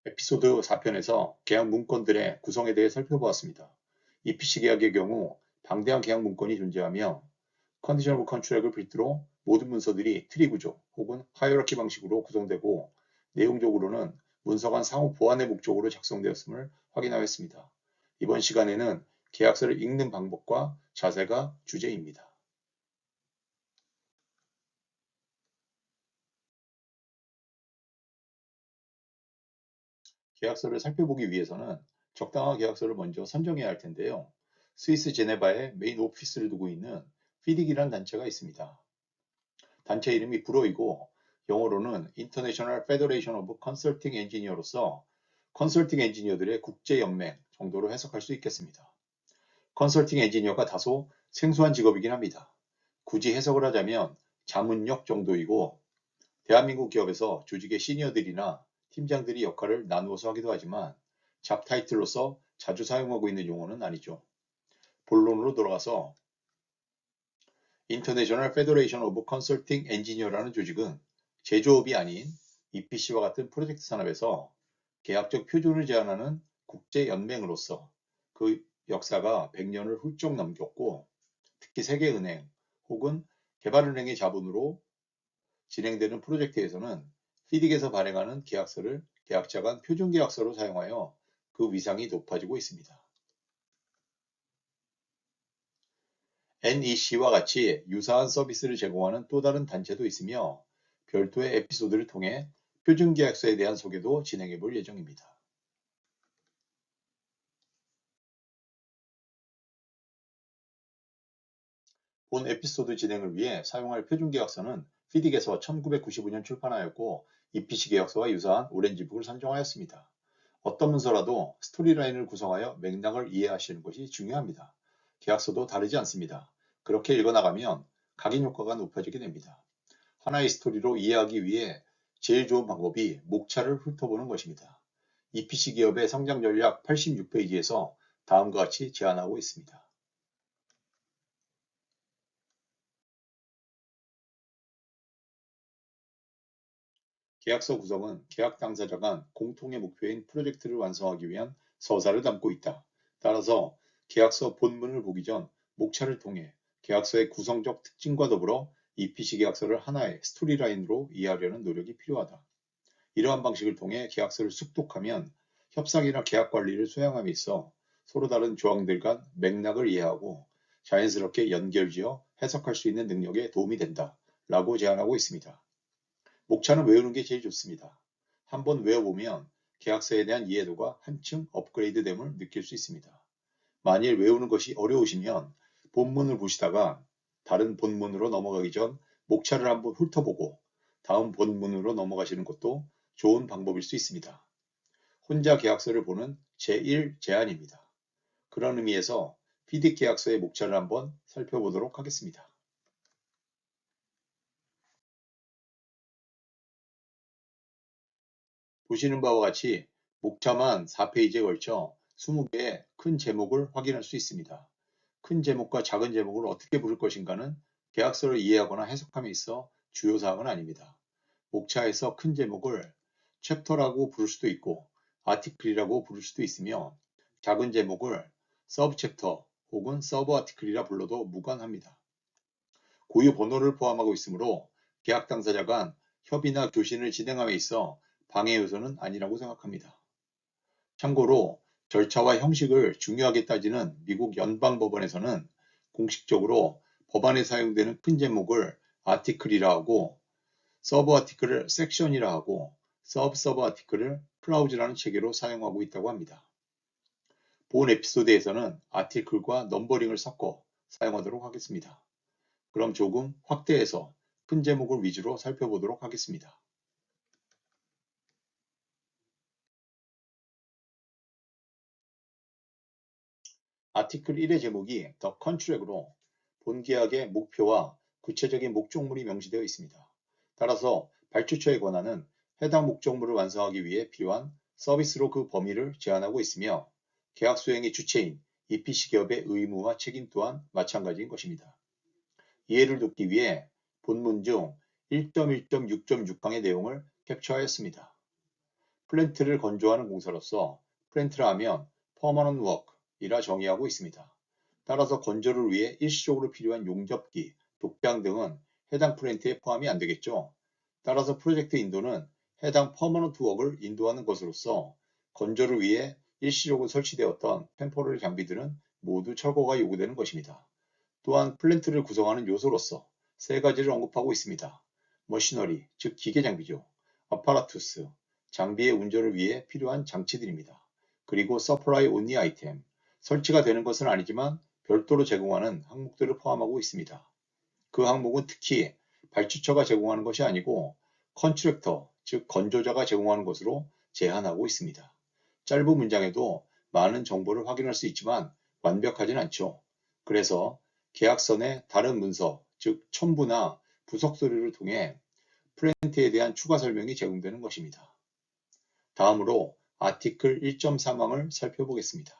에피소드 4편에서 계약 문건들의 구성에 대해 살펴보았습니다. EPC 계약의 경우 방대한 계약 문건이 존재하며 컨디셔널 컨트랙을 필두로 모든 문서들이 트리 구조 혹은 하이어라키 방식으로 구성되고 내용적으로는 문서 간 상호 보완의 목적으로 작성되었음을 확인하였습니다. 이번 시간에는 계약서를 읽는 방법과 자세가 주제입니다. 계약서를 살펴보기 위해서는 적당한 계약서를 먼저 선정해야 할 텐데요. 스위스 제네바에 메인 오피스를 두고 있는 피딕이라는 단체가 있습니다. 단체 이름이 불어이고 영어로는 International Federation of Consulting Engineer로서 컨설팅 엔지니어들의 국제연맹 정도로 해석할 수 있겠습니다. 컨설팅 엔지니어가 다소 생소한 직업이긴 합니다. 굳이 해석을 하자면 자문역 정도이고 대한민국 기업에서 조직의 시니어들이나 팀장들이 역할을 나누어서 하기도 하지만 잡 타이틀로서 자주 사용하고 있는 용어는 아니죠. 본론으로 돌아가서 인터내셔널 페더레이션 오브 컨설팅 엔지니어라는 조직은 제조업이 아닌 EPC와 같은 프로젝트 산업에서 계약적 표준을 제안하는 국제연맹으로서 그 역사가 100년을 훌쩍 넘겼고 특히 세계은행 혹은 개발은행의 자본으로 진행되는 프로젝트에서는 피딕에서 발행하는 계약서를 계약자 간 표준계약서로 사용하여 그 위상이 높아지고 있습니다. NEC와 같이 유사한 서비스를 제공하는 또 다른 단체도 있으며 별도의 에피소드를 통해 표준계약서에 대한 소개도 진행해 볼 예정입니다. 본 에피소드 진행을 위해 사용할 표준계약서는 피딕에서 1995년 출판하였고 EPC 계약서와 유사한 오렌지북을 선정하였습니다. 어떤 문서라도 스토리라인을 구성하여 맥락을 이해하시는 것이 중요합니다. 계약서도 다르지 않습니다. 그렇게 읽어나가면 각인 효과가 높아지게 됩니다. 하나의 스토리로 이해하기 위해 제일 좋은 방법이 목차를 훑어보는 것입니다. EPC 기업의 성장 전략 86페이지에서 다음과 같이 제안하고 있습니다. 계약서 구성은 계약 당사자 간 공통의 목표인 프로젝트를 완성하기 위한 서사를 담고 있다. 따라서 계약서 본문을 보기 전 목차를 통해 계약서의 구성적 특징과 더불어 EPC 계약서를 하나의 스토리라인으로 이해하려는 노력이 필요하다. 이러한 방식을 통해 계약서를 숙독하면 협상이나 계약 관리를 수행함에 있어 서로 다른 조항들 간 맥락을 이해하고 자연스럽게 연결지어 해석할 수 있는 능력에 도움이 된다. 라고 제안하고 있습니다. 목차는 외우는 게 제일 좋습니다. 한번 외워보면 계약서에 대한 이해도가 한층 업그레이드됨을 느낄 수 있습니다. 만일 외우는 것이 어려우시면 본문을 보시다가 다른 본문으로 넘어가기 전 목차를 한번 훑어보고 다음 본문으로 넘어가시는 것도 좋은 방법일 수 있습니다. 혼자 계약서를 보는 제1 제안입니다. 그런 의미에서 피딕 계약서의 목차를 한번 살펴보도록 하겠습니다. 보시는 바와 같이 목차만 4페이지에 걸쳐 20개의 큰 제목을 확인할 수 있습니다. 큰 제목과 작은 제목을 어떻게 부를 것인가는 계약서를 이해하거나 해석함에 있어 주요 사항은 아닙니다. 목차에서 큰 제목을 챕터라고 부를 수도 있고 아티클이라고 부를 수도 있으며 작은 제목을 서브 챕터 혹은 서브 아티클이라 불러도 무관합니다. 고유 번호를 포함하고 있으므로 계약 당사자 간 협의나 교신을 진행함에 있어 방해 요소는 아니라고 생각합니다. 참고로 절차와 형식을 중요하게 따지는 미국 연방법원에서는 공식적으로 법안에 사용되는 큰 제목을 아티클이라 하고 서브 아티클을 섹션이라 하고 서브 아티클을 클라우즈라는 체계로 사용하고 있다고 합니다. 본 에피소드에서는 아티클과 넘버링을 섞어 사용하도록 하겠습니다. 그럼 조금 확대해서 큰 제목을 위주로 살펴보도록 하겠습니다. 아티클 1의 제목이 더 컨트랙으로 본 계약의 목표와 구체적인 목적물이 명시되어 있습니다. 따라서 발주처의 권한은 해당 목적물을 완성하기 위해 필요한 서비스로 그 범위를 제한하고 있으며 계약 수행의 주체인 EPC 기업의 의무와 책임 또한 마찬가지인 것입니다. 이해를 돕기 위해 본문 중 1.1.6.6강의 내용을 캡처하였습니다. 플랜트를 건조하는 공사로서 플랜트라 하면 permanent work이라 정의하고 있습니다. 따라서 건조를 위해 일시적으로 필요한 용접기, 독장 등은 해당 플랜트에 포함이 안 되겠죠. 따라서 프로젝트 인도는 해당 퍼머넌트 웍을 인도하는 것으로서 건조를 위해 일시적으로 설치되었던 템포러리 장비들은 모두 철거가 요구되는 것입니다. 또한 플랜트를 구성하는 요소로서 세 가지를 언급하고 있습니다. 머시너리, 즉 기계 장비죠. 아파라투스, 장비의 운전을 위해 필요한 장치들입니다. 그리고 서플라이 온리 아이템, 설치가 되는 것은 아니지만 별도로 제공하는 항목들을 포함하고 있습니다. 그 항목은 특히 발주처가 제공하는 것이 아니고 컨트랙터, 즉 건조자가 제공하는 것으로 제한하고 있습니다. 짧은 문장에도 많은 정보를 확인할 수 있지만 완벽하진 않죠. 그래서 계약서 내 다른 문서, 즉 첨부나 부속 서류를 통해 플랜트에 대한 추가 설명이 제공되는 것입니다. 다음으로 아티클 1.3항을 살펴보겠습니다.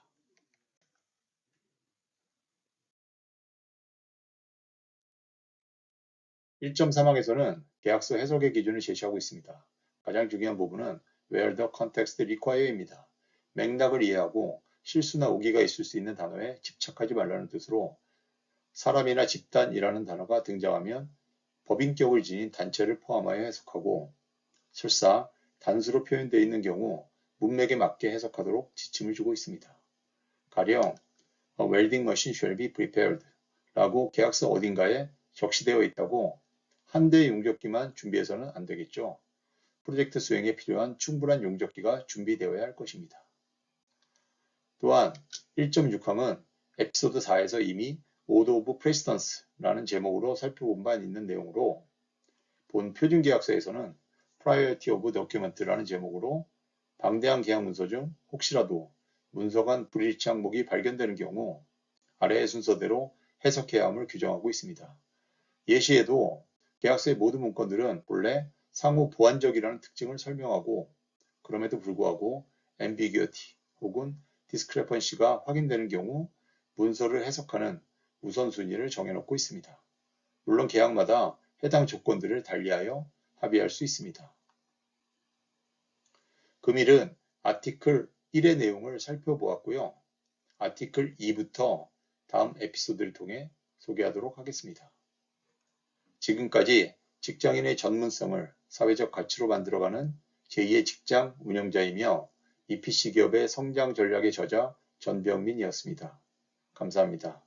1.3항에서는 계약서 해석의 기준을 제시하고 있습니다. 가장 중요한 부분은 where the context require입니다. 맥락을 이해하고 실수나 오기가 있을 수 있는 단어에 집착하지 말라는 뜻으로 사람이나 집단이라는 단어가 등장하면 법인격을 지닌 단체를 포함하여 해석하고 설사 단수로 표현되어 있는 경우 문맥에 맞게 해석하도록 지침을 주고 있습니다. 가령 A welding machine shall be prepared 라고 계약서 어딘가에 적시되어 있다고 한 대의 용접기만 준비해서는 안 되겠죠. 프로젝트 수행에 필요한 충분한 용접기가 준비되어야 할 것입니다. 또한 1.6항은 에피소드 4에서 이미 Order of Precedence라는 제목으로 살펴본 바 있는 내용으로 본 표준계약서에서는 Priority of Document라는 제목으로 방대한 계약 문서 중 혹시라도 문서 간 불일치 항목이 발견되는 경우 아래의 순서대로 해석해야 함을 규정하고 있습니다. 예시에도 계약서의 모든 문건들은 본래 상호 보완적이라는 특징을 설명하고 그럼에도 불구하고 ambiguity 혹은 discrepancy가 확인되는 경우 문서를 해석하는 우선순위를 정해놓고 있습니다. 물론 계약마다 해당 조건들을 달리하여 합의할 수 있습니다. 금일은 아티클 1의 내용을 살펴보았고요. 아티클 2부터 다음 에피소드를 통해 소개하도록 하겠습니다. 지금까지 직장인의 전문성을 사회적 가치로 만들어가는 제2의 직장 운영자이며 EPC 기업의 성장 전략의 저자 전병민이었습니다. 감사합니다.